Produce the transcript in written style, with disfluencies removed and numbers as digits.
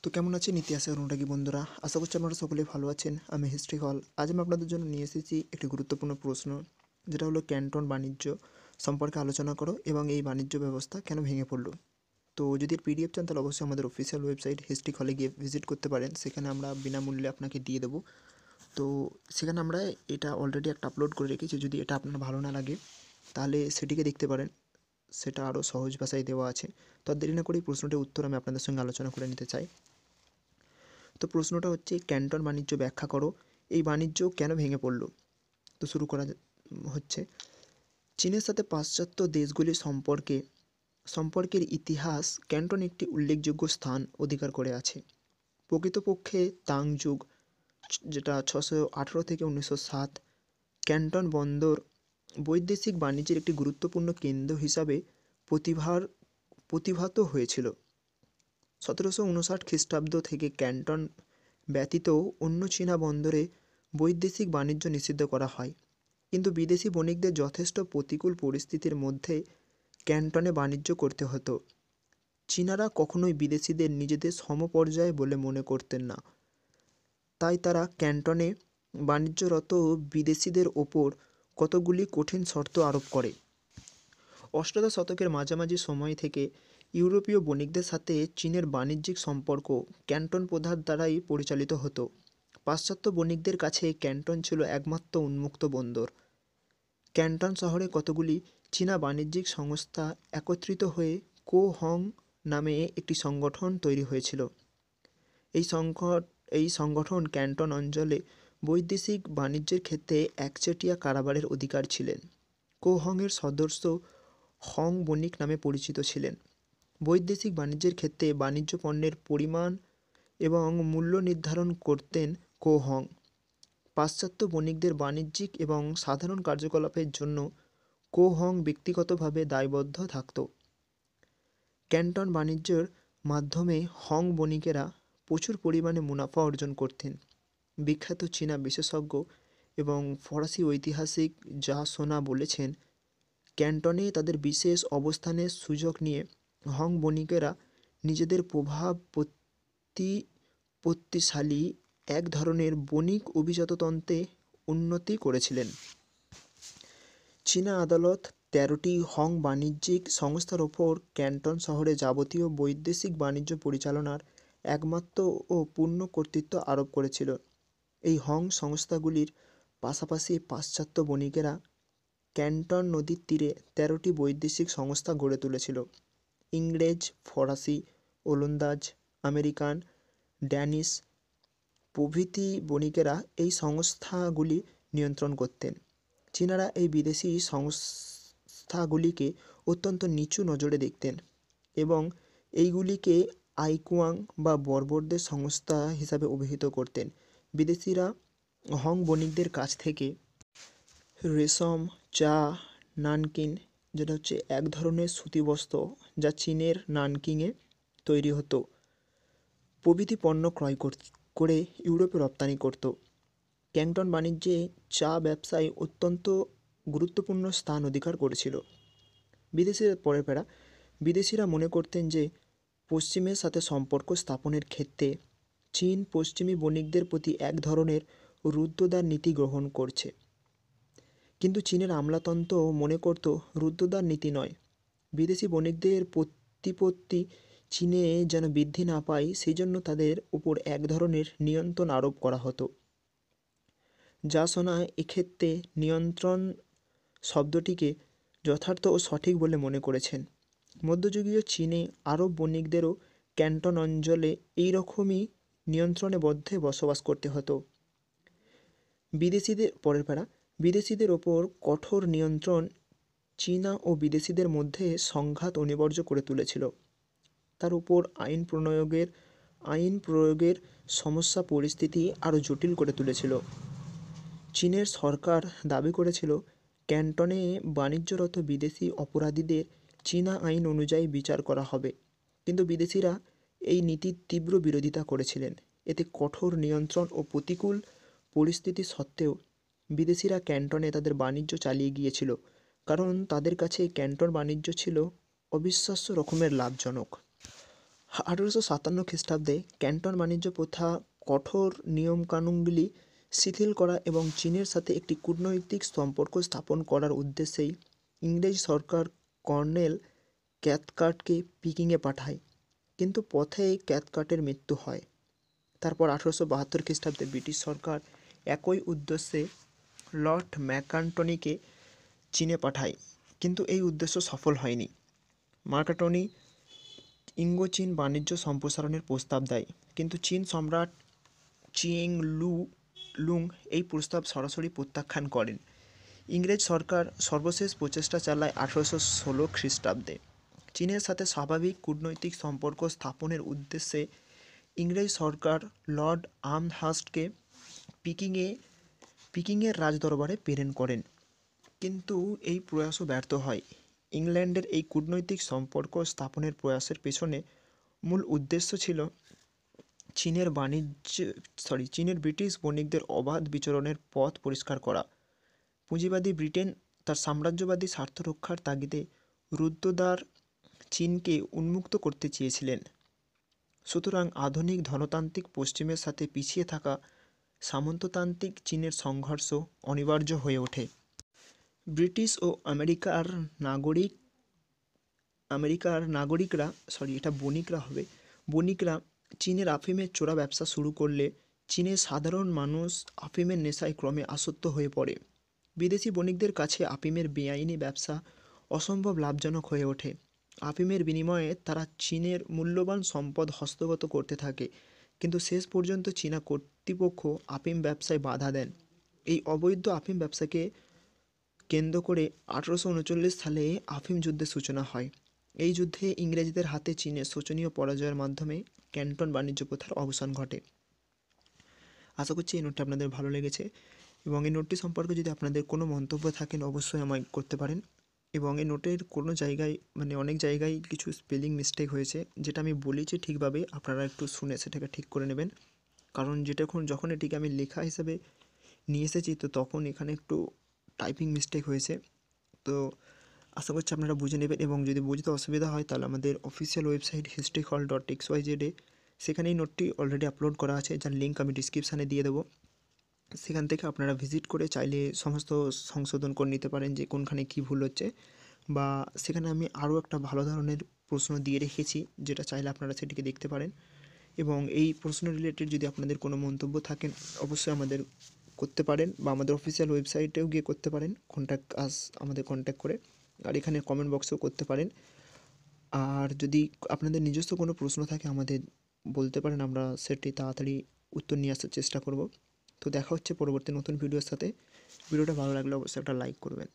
তো কেমন আছেন ইতিহাসের অনুরাগী বন্ধুরা? আশা করছি আপনারা সকলেই ভালো আছেন। আমি হিস্ট্রি হল। আজ আমি আপনাদের জন্য নিয়ে এসেছি একটি গুরুত্বপূর্ণ প্রশ্ন, যেটা হলো ক্যান্টন বাণিজ্য সম্পর্কে আলোচনা করো এবং এই বাণিজ্য ব্যবস্থা কেন ভেঙে পড়ল। তো যদি এর পিডিএফ চান তাহলে অবশ্যই আমাদের অফিসিয়াল ওয়েবসাইট হিস্ট্রি হলে গিয়ে ভিজিট করতে পারেন। সেখানে আমরা বিনামূল্যে আপনাকে দিয়ে দেবো। তো সেখানে আমরা এটা অলরেডি একটা আপলোড করে রেখেছি। যদি এটা আপনার ভালো না লাগে তাহলে সেটিকে দেখতে পারেন। সেটা আরও সহজ ভাষায় দেওয়া আছে। তো আর দেরি না করে এই প্রশ্নটির উত্তর আমি আপনাদের সঙ্গে আলোচনা করে নিতে চাই। তো প্রশ্নটা হচ্ছে, ক্যান্টন বাণিজ্য ব্যাখ্যা করো, এই বাণিজ্য কেন ভেঙে পড়ল। তো শুরু করা হচ্ছে। চীনের সাথে পাশ্চাত্য দেশগুলির সম্পর্কের ইতিহাস ক্যান্টন একটি উল্লেখযোগ্য স্থান অধিকার করে আছে। প্রকৃতপক্ষে তাং যুগ, যেটা 618 থেকে 1907, ক্যান্টন বন্দর বৈদেশিক বাণিজ্যের একটি গুরুত্বপূর্ণ কেন্দ্র হিসাবে প্রতিভাত হয়েছিল। 1759 খ্রিস্টাব্দ থেকে ক্যান্টন ব্যতীত অন্য চীনা বন্দরে বৈদেশিক বাণিজ্য নিষিদ্ধ করা হয়, কিন্তু বিদেশি বণিকদের যথেষ্ট প্রতিকূল পরিস্থিতির মধ্যে ক্যান্টনে বাণিজ্য করতে হতো। চীনারা কখনোই বিদেশিদের নিজেদের সমপর্যায়ে বলে মনে করতেন না, তাই তারা ক্যান্টনে বাণিজ্যরত বিদেশিদের ওপর কতগুলি কঠিন শর্ত আরোপ করে। অষ্টাদশ শতকের মাঝামাঝি সময় থেকে ইউরোপীয় বণিকদের সাথে চীনের বাণিজ্যিক সম্পর্ক ক্যান্টন প্রধান দ্বারাই পরিচালিত হতো। পাশ্চাত্য বণিকদের কাছে ক্যান্টন ছিল একমাত্র উন্মুক্ত বন্দর। ক্যান্টন শহরে কতগুলি চীনা বাণিজ্যিক সংস্থা একত্রিত হয়ে কো-হং নামে একটি সংগঠন তৈরি হয়েছিল। এই সংগঠন ক্যান্টন অঞ্চলে বৈদেশিক বাণিজ্যের ক্ষেত্রে একচেটিয়া কারবারের অধিকার ছিলেন। কো-হংয়ের সদস্য হং বণিক নামে পরিচিত ছিলেন। বৈদেশিক বাণিজ্যের ক্ষেত্রে বাণিজ্য পণ্যের পরিমাণ এবং মূল্য নির্ধারণ করতেন কো-হং। পাশ্চাত্য বণিকদের বাণিজ্যিক এবং সাধারণ কার্যকলাপের জন্য কো-হং ব্যক্তিগতভাবে দায়বদ্ধ থাকত। ক্যান্টন বাণিজ্যের মাধ্যমে হং বণিকেরা প্রচুর পরিমাণে মুনাফা অর্জন করতেন। বিখ্যাত চীনা বিশেষজ্ঞ এবং ফরাসি ঐতিহাসিক যা সোনা বলেছেন, ক্যান্টনে তাদের বিশেষ অবস্থানের সুযোগ নিয়ে হং বণিকেরা নিজেদের প্রভাব প্রতিপত্তিশালী এক ধরনের বণিক অভিজাততন্ত্রে উন্নতি করেছিলেন। চীনা আদালত 13টি হং বাণিজ্যিক সংস্থার ওপর ক্যান্টন শহরে যাবতীয় বৈদেশিক বাণিজ্য পরিচালনার একমাত্র ও পূর্ণ কর্তৃত্ব আরোপ করেছিল। এই হং সংস্থাগুলির পাশাপাশি পাশ্চাত্য বণিকেরা ক্যান্টন নদীর তীরে 13টি বৈদেশিক সংস্থা গড়ে তুলেছিল। ইংরেজ, ফরাসি, ওলন্দাজ, আমেরিকান, ড্যানিশ প্রভৃতি বণিকেরা এই সংস্থাগুলি নিয়ন্ত্রণ করতেন। চীনারা এই বিদেশি সংস্থাগুলিকে অত্যন্ত নিচু নজরে দেখতেন এবং এইগুলিকে আইকুয়াং বা বর্বরদের সংস্থা হিসাবে অভিহিত করতেন। বিদেশিরা হং বণিকদের কাছ থেকে রেশম, চা, নানকিন, যেটা হচ্ছে এক ধরনের সুতি বস্ত্র যা চীনের নানকিংয়ে তৈরি হতো, প্রভৃতি পণ্য ক্রয় করে ইউরোপে রপ্তানি করত। ক্যান্টন বাণিজ্যে চা ব্যবসায় অত্যন্ত গুরুত্বপূর্ণ স্থান অধিকার করেছিল। বিদেশিরা মনে করতেন যে পশ্চিমের সাথে সম্পর্ক স্থাপনের ক্ষেত্রে চীন পশ্চিমী বণিকদের প্রতি এক ধরনের রুদ্ধদ্বার নীতি গ্রহণ করছে, কিন্তু চীনের আমলাতন্ত্র মনে করত রুদ্ধদ্বার নীতি নয়, বিদেশি বণিকদের প্রতিপত্তি চীনে যেন বৃদ্ধি না পায় সেই জন্য তাদের উপর এক ধরনের নিয়ন্ত্রণ আরোপ করা হতো। যা শোনা এক্ষেত্রে নিয়ন্ত্রণ শব্দটিকে যথার্থ ও সঠিক বলে মনে করেছেন। মধ্যযুগীয় চীনে আরব বণিকদেরও ক্যান্টন অঞ্চলে এই রকমই নিয়ন্ত্রণে বদ্ধে বসবাস করতে হতো। বিদেশিদের ওপর কঠোর নিয়ন্ত্রণ চীনা ও বিদেশিদের মধ্যে সংঘাত অনিবার্য করে তুলেছিল। তার উপর আইন প্রয়োগের সমস্যা পরিস্থিতি আরও জটিল করে তুলেছিল। চীনের সরকার দাবি করেছিল ক্যান্টনে বাণিজ্যরত বিদেশি অপরাধীদের চীনা আইন অনুযায়ী বিচার করা হবে, কিন্তু বিদেশিরা এই নীতির তীব্র বিরোধিতা করেছিলেন। এতে কঠোর নিয়ন্ত্রণ ও প্রতিকূল পরিস্থিতি সত্ত্বেও বিদেশিরা ক্যান্টনে তাদের বাণিজ্য চালিয়ে গিয়েছিল, কারণ তাদের কাছে ক্যান্টন বাণিজ্য ছিল অবিশ্বাস্য রকমের লাভজনক। 1857 খ্রিস্টাব্দে ক্যান্টন বাণিজ্য প্রথা কঠোর নিয়মকানুনগুলি শিথিল করা এবং চীনের সাথে একটি কূটনৈতিক সম্পর্ক স্থাপন করার উদ্দেশ্যেই ইংরেজ সরকার কর্নেল ক্যাথকার্টকে পিকিংয়ে পাঠায়, কিন্তু পথেই ক্যাথকার্টের মৃত্যু হয়। তারপর 1872 খ্রিস্টাব্দে ব্রিটিশ সরকার একই উদ্দেশ্যে লর্ড ম্যাকার্টনিকে চীনে পাঠায়, কিন্তু এই উদ্দেশ্য সফল হয়নি। ম্যাকার্টনি ইঙ্গো-চীন বাণিজ্য সম্প্রসারণের প্রস্তাব দেয়, কিন্তু চীন সম্রাট চিং লুং এই প্রস্তাব সরাসরি প্রত্যাখ্যান করেন। ইংরেজ সরকার সর্বশেষ প্রচেষ্টা চালায় 1816 খ্রিস্টাব্দে। চীনের সাথে স্বাভাবিক কূটনৈতিক সম্পর্ক স্থাপনের উদ্দেশ্যে ইংরেজ সরকার লর্ড আমহার্স্টকে পিকিংয়ের রাজদরবারে প্রেরণ করেন, কিন্তু এই প্রয়াসও ব্যর্থ হয়। ইংল্যান্ডের এই কূটনৈতিক সম্পর্ক স্থাপনের প্রয়াসের পেছনে মূল উদ্দেশ্য ছিল চীনের ব্রিটিশ বণিকদের অবাধ বিচরণের পথ পরিষ্কার করা। পুঁজিবাদী ব্রিটেন তার সাম্রাজ্যবাদী স্বার্থ রক্ষার তাগিদে রুদ্ধদ্বার চীনকে উন্মুক্ত করতে চেয়েছিলেন। সুতরাং আধুনিক ধনতান্ত্রিক পশ্চিমের সাথে পিছিয়ে থাকা সামন্ততান্ত্রিক চীনের সংঘর্ষ অনিবার্য হয়ে ওঠে। ব্রিটিশ ও বণিকরা চীনের আফিমের চোরা ব্যবসা শুরু করলে চীনের সাধারণ মানুষ আফিমের নেশায় ক্রমে আসক্ত হয়ে পড়ে। বিদেশি বণিকদের কাছে আফিমের বেআইনি ব্যবসা অসম্ভব লাভজনক হয়ে ওঠে। আফিমের বিনিময়ে তারা চীনের মূল্যবান সম্পদ হস্তগত করতে থাকে, কিন্তু শেষ পর্যন্ত চীনা কর্তৃপক্ষ আফিম ব্যবসায় বাধা দেন। এই অবৈধ আফিম ব্যবসাকে কেন্দ্র করে 1839 সালে আফিম যুদ্ধের সূচনা হয়। এই যুদ্ধে ইংরেজদের হাতে চীনের শোচনীয় পরাজয়ের মাধ্যমে ক্যান্টন বাণিজ্য প্রথার অবসান ঘটে। আশা করছি এই নোটটি আপনাদের ভালো লেগেছে, এবং এই নোটটি সম্পর্কে যদি আপনাদের কোনো মন্তব্য থাকেন অবশ্যই আমায় করতে পারেন। এবং এই নোটের কোনো জায়গায় অনেক জায়গায় কিছু স্পেলিং মিস্টেক হয়েছে, যেটা আমি বলেছি ঠিকভাবে, আপনারা একটু শুনে সেটাকে ঠিক করে নেবেন, কারণ যখন এটিকে আমি লেখা হিসেবে নিয়ে এসেছি তো তখন এখানে একটু টাইপিং মিস্টেক হয়েছে। তো আশা করছি আপনারা বুঝে নেবেন, এবং যদি বুঝতে অসুবিধা হয় তাহলে আমাদের অফিসিয়াল ওয়েবসাইট historyhall.xyz সেখানে এই নোটটি অলরেডি আপলোড করা আছে, যার লিঙ্ক আমি ডিসক্রিপশানে দিয়ে দেবো। সেখান থেকে আপনারা ভিজিট করে চাইলে সমস্ত সংশোধন করে নিতে পারেন যে কোনখানে কী ভুল হচ্ছে, বা সেখানে আমি আরও একটা ভালো ধরনের প্রশ্ন দিয়ে রেখেছি, যেটা চাইলে আপনারা সেটিকে দেখতে পারেন। এবং এই প্রশ্ন রিলেটেড যদি আপনাদের কোনো মন্তব্য থাকেন অবশ্যই আমাদের করতে পারেন, বা আমাদের অফিসিয়াল ওয়েবসাইটেও গিয়ে করতে পারেন আমাদের কন্ট্যাক্ট করে, আর এখানে কমেন্ট বক্সেও করতে পারেন। আর যদি আপনাদের নিজস্ব কোনো প্রশ্ন থাকে আমাদের বলতে পারেন, আমরা সেটি তাড়াতাড়ি উত্তর নিয়ে আসার চেষ্টা করব। তো দেখা হচ্ছে পরবর্তী নতুন ভিডিওর সাথে। ভিডিওটা ভালো লাগলে অবশ্যই একটা লাইক করবেন।